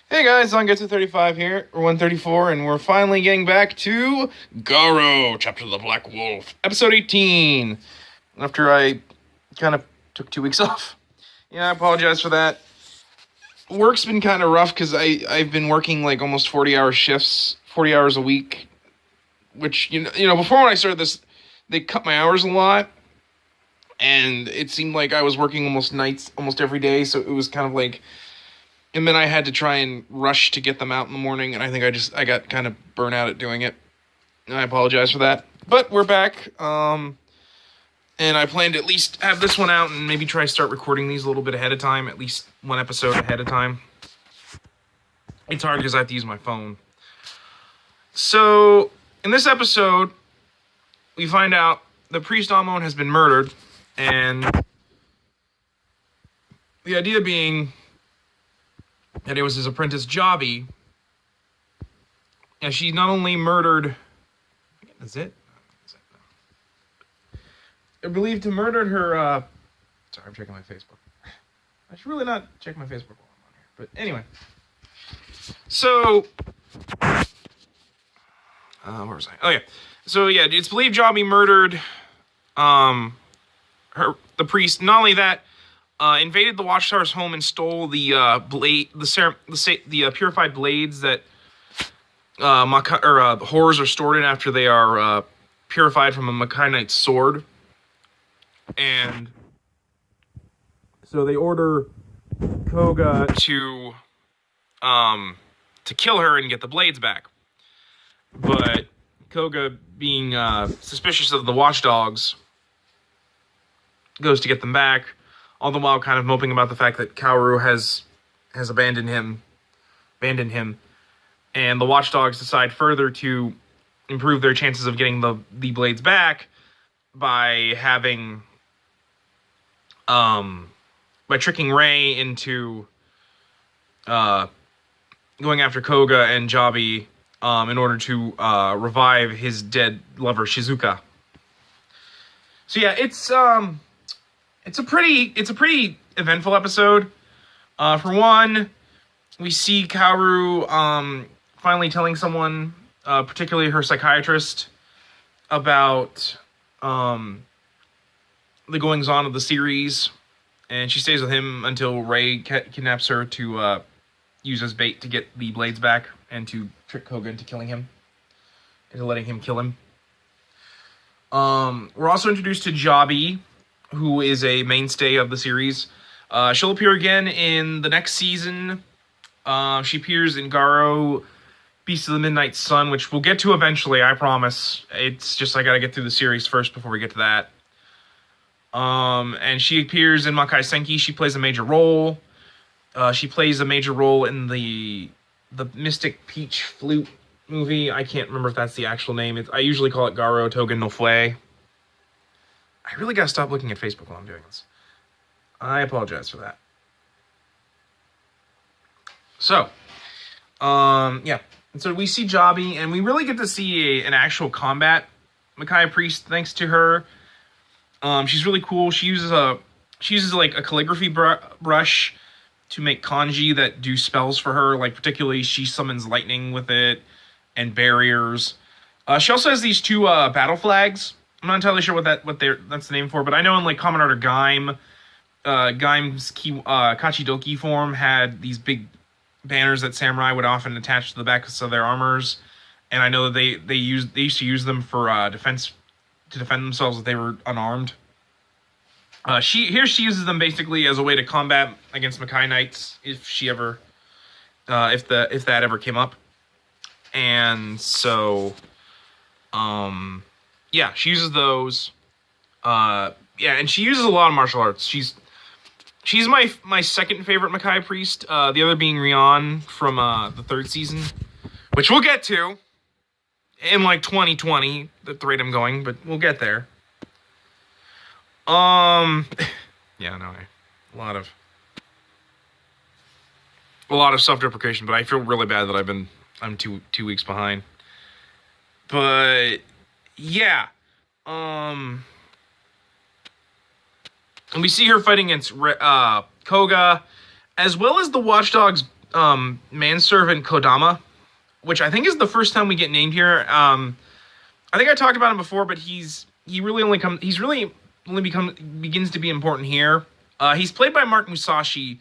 Hey guys, Zangetsu 35 here, or 134, and we're finally getting back to GARO, Chapter of the Black Wolf, Episode 18. After I kind of took 2 weeks off. Yeah, I apologize for that. Work's been kind of rough because I've been working like almost 40-hour shifts, 40 hours a week, which, before when I started this, they cut my hours a lot, and it seemed like I was working almost nights, almost every day, so it was kind of like... And then I had to try and rush to get them out in the morning, and I think I got kind of burnt out at doing it. And I apologize for that. But we're back, and I plan to at least have this one out and maybe try to start recording these a little bit ahead of time, at least one episode ahead of time. It's hard because I have to use my phone. So, in this episode, we find out the priest Amon has been murdered, and the idea being... that it was his apprentice, Jabi. And she not only murdered... Is it? They're believed to murdered her... Sorry, I'm checking my Facebook. I should really not check my Facebook while I'm on here. But anyway. So... where was I? Oh, yeah. So, yeah, it's believed Jabi murdered... the priest. Not only that... invaded the Watchtower's home and stole the purified blades that horrors are stored in after they are purified from a Makai Knight's sword. And so they order Koga to kill her and get the blades back. But Koga, being suspicious of the watchdogs, goes to get them back. All the while kind of moping about the fact that Kaoru has abandoned him. And the watchdogs decide further to improve their chances of getting the blades back by having... by tricking Rei into going after Koga and Jabi in order to revive his dead lover, Shizuka. So yeah, it's a pretty eventful episode. For one, we see Kaoru finally telling someone, particularly her psychiatrist, about the goings-on of the series, and she stays with him until Rei kidnaps her to use as bait to get the blades back and to trick Koga into killing him, into letting him kill him. We're also introduced to Jabi, who is a mainstay of the series. She'll appear again in the next season. She appears in GARO, Beast of the Midnight Sun, which we'll get to eventually, I promise. It's just I gotta get through the series first before we get to that. And she appears in Makai Senki. She plays a major role. She plays a major role in the Mystic Peach Flute movie. I can't remember if that's the actual name. I usually call it GARO Togen no Fue. I really gotta stop looking at Facebook while I'm doing this. I apologize for that. So, yeah. And so we see Jabi, and we really get to see an actual combat Makai priest thanks to her. She's really cool. She uses like a calligraphy brush to make kanji that do spells for her. Like particularly, she summons lightning with it and barriers. She also has these two battle flags. I'm not entirely sure that's the name for, but I know in like Common Order Gaim, Gaim's Kachidoki form had these big banners that samurai would often attach to the backs of their armors, and I know that they used to use them for defense to defend themselves if they were unarmed. She uses them basically as a way to combat against Makai Knights if she ever, if that ever came up, and so, yeah, she uses those. Yeah, and she uses a lot of martial arts. She's my second favorite Makai priest. The other being Rion from the third season, which we'll get to in like 2020 at the rate I'm going, but we'll get there. Yeah, no, a lot of self-deprecation, but I feel really bad that I'm two weeks behind. But yeah, and we see her fighting against Koga, as well as the Watchdogs manservant Kodama, which I think is the first time we get named here. I think I talked about him before, but he really only begins to be important here. He's played by Mark Musashi,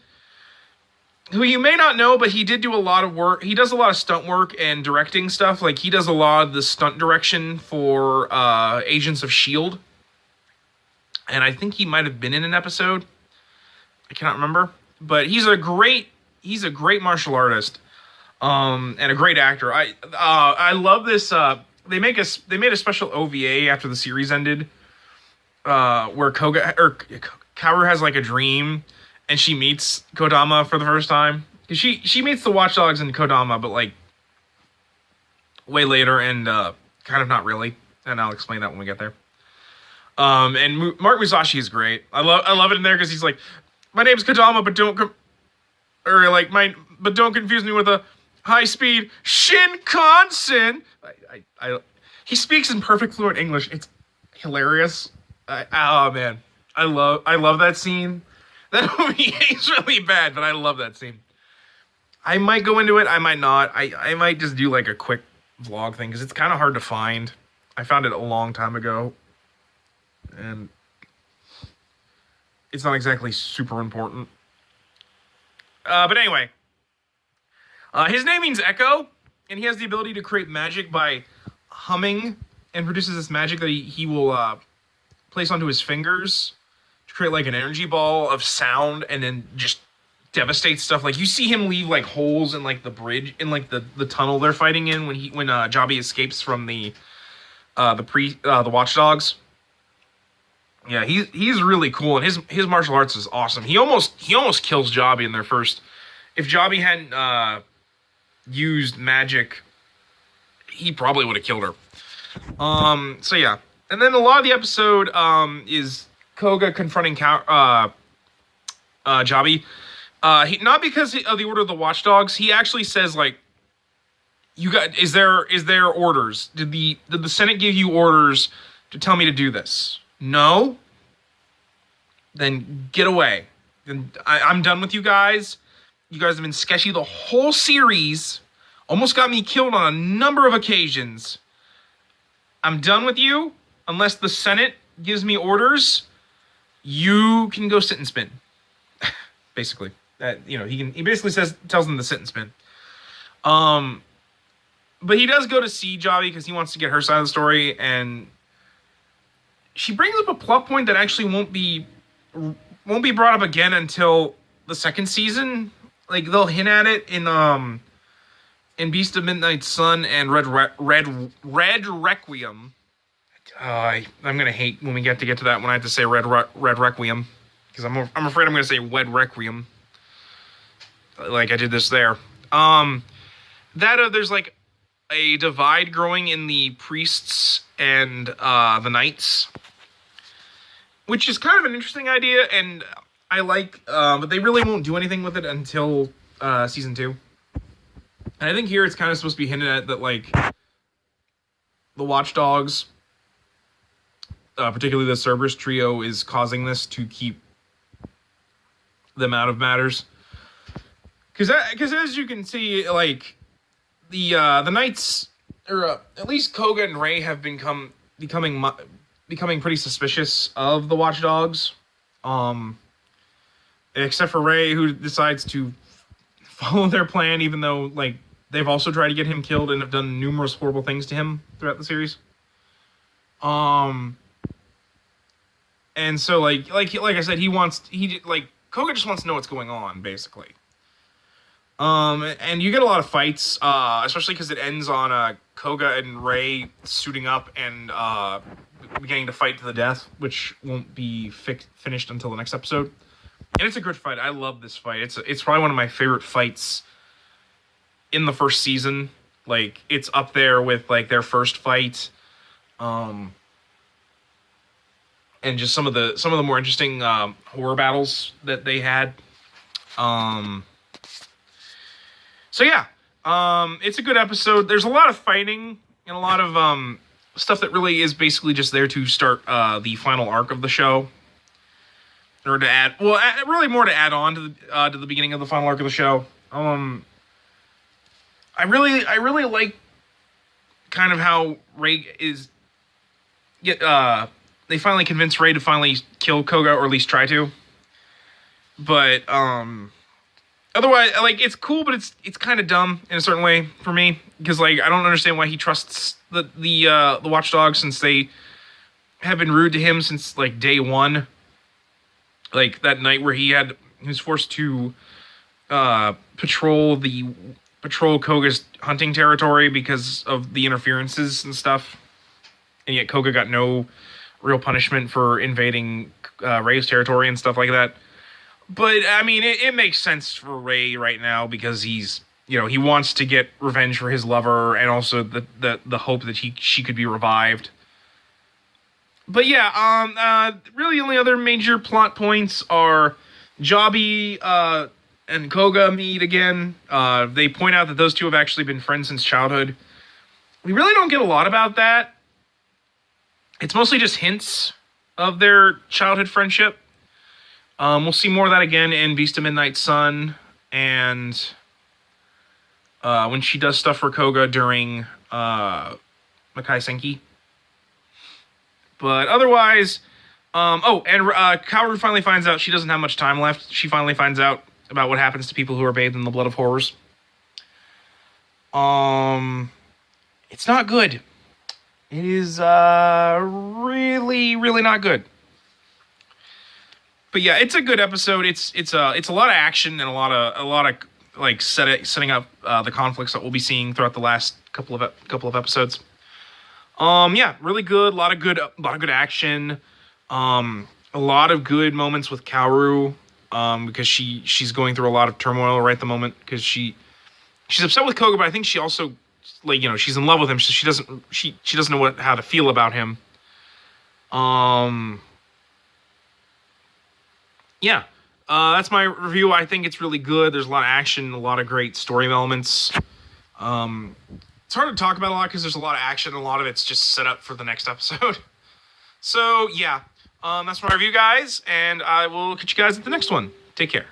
who you may not know, but he did do a lot of work. He does a lot of stunt work and directing stuff. Like, he does a lot of the stunt direction for Agents of S.H.I.E.L.D. And I think he might have been in an episode. I cannot remember. But he's a great martial artist. And a great actor. I love this. They made a special OVA after the series ended, where Kaoru has like a dream, and she meets Kodama for the first time. She meets the Watchdogs and Kodama, but like way later, and kind of not really. And I'll explain that when we get there. And Mark Musashi is great. I love it in there because he's like, my name's Kodama, but don't confuse me with a high-speed Shinkansen. He speaks in perfect fluent English. It's hilarious. Oh man, I love that scene. That movie is really bad, but I love that scene. I might go into it. I might not. I might just do like a quick vlog thing because it's kind of hard to find. I found it a long time ago, and it's not exactly super important. But anyway. His name means echo, and he has the ability to create magic by humming, and produces this magic that he will place onto his fingers to create like an energy ball of sound, and then just devastate stuff. Like, you see him leave like holes in like the bridge, in like the tunnel they're fighting in when Jabi escapes from the Watchdogs. Yeah, he's really cool, and his martial arts is awesome. He almost kills Jabi in their first. If Jabi hadn't used magic, he probably would have killed her. So yeah. And then a lot of the episode is Koga confronting Jabi. Not because of the order of the Watchdogs. He actually says, like, you got is there orders? Did the Senate give you orders to tell me to do this? No? Then get away. Then I'm done with you guys. You guys have been sketchy the whole series. Almost got me killed on a number of occasions. I'm done with you. Unless the Senate gives me orders, you can go sit and spin. Basically. He basically tells them to sit and spin. But he does go to see Jabi because he wants to get her side of the story, and she brings up a plot point that actually won't be brought up again until the second season. Like, they'll hint at it in Beast of Midnight Sun and Red Requiem. I'm gonna hate when we get to that when I have to say Red Requiem, because I'm afraid I'm gonna say Wed Requiem, like I did this there. There's like a divide growing in the priests and the knights, which is kind of an interesting idea, and I like, but they really won't do anything with it until season 2. And I think here it's kind of supposed to be hinted at that, like, the Watchdogs, particularly the Cerberus trio, is causing this to keep them out of matters. Because as you can see, like, the Knights, or at least Koga and Rei, have becoming pretty suspicious of the Watchdogs. Except for Rei, who decides to follow their plan, even though, like, they've also tried to get him killed and have done numerous horrible things to him throughout the series. And so, like I said, Koga just wants to know what's going on, basically. And you get a lot of fights, especially because it ends on Koga and Rei suiting up and beginning to fight to the death, which won't be finished until the next episode. And it's a good fight. I love this fight. It's probably one of my favorite fights in the first season. Like, it's up there with, like, their first fight. And just some of the more interesting horror battles that they had. So yeah, it's a good episode. There's a lot of fighting and a lot of stuff that really is basically just there to start the final arc of the show, or to add, really more to add on to the beginning of the final arc of the show. I really like kind of how Ray is. They finally convinced Ray to finally kill Koga, or at least try to. But otherwise, like, it's cool, but it's kind of dumb in a certain way for me, because like I don't understand why he trusts the watchdogs, since they have been rude to him since like day one. Like that night where he was forced to patrol Koga's hunting territory because of the interferences and stuff, and yet Koga got no real punishment for invading Ray's territory and stuff like that. But I mean, it makes sense for Ray right now, because he's, he wants to get revenge for his lover, and also the hope that she could be revived. But yeah, really the only other major plot points are Jabi and Koga meet again. They point out that those two have actually been friends since childhood. We really don't get a lot about that. It's mostly just hints of their childhood friendship. We'll see more of that again in Beast of Midnight Sun, and when she does stuff for Koga during Makai Senki. But otherwise, Kaoru finally finds out she doesn't have much time left. She finally finds out about what happens to people who are bathed in the blood of horrors. It's not good. It is really, really not good. But yeah, it's a good episode. It's a lot of action and a lot of like setting up the conflicts that we'll be seeing throughout the last couple of episodes. Yeah, really good. A lot of good action. A lot of good moments with Kaoru, because she's going through a lot of turmoil right at the moment, because she's upset with Koga, but I think she also, like, she's in love with him, so she doesn't know how to feel about him. Yeah, that's my review. I think it's really good. There's a lot of action, a lot of great story elements. It's hard to talk about a lot because there's a lot of action, and a lot of it's just set up for the next episode. So yeah, that's my review, guys, and I will catch you guys at the next one. Take care.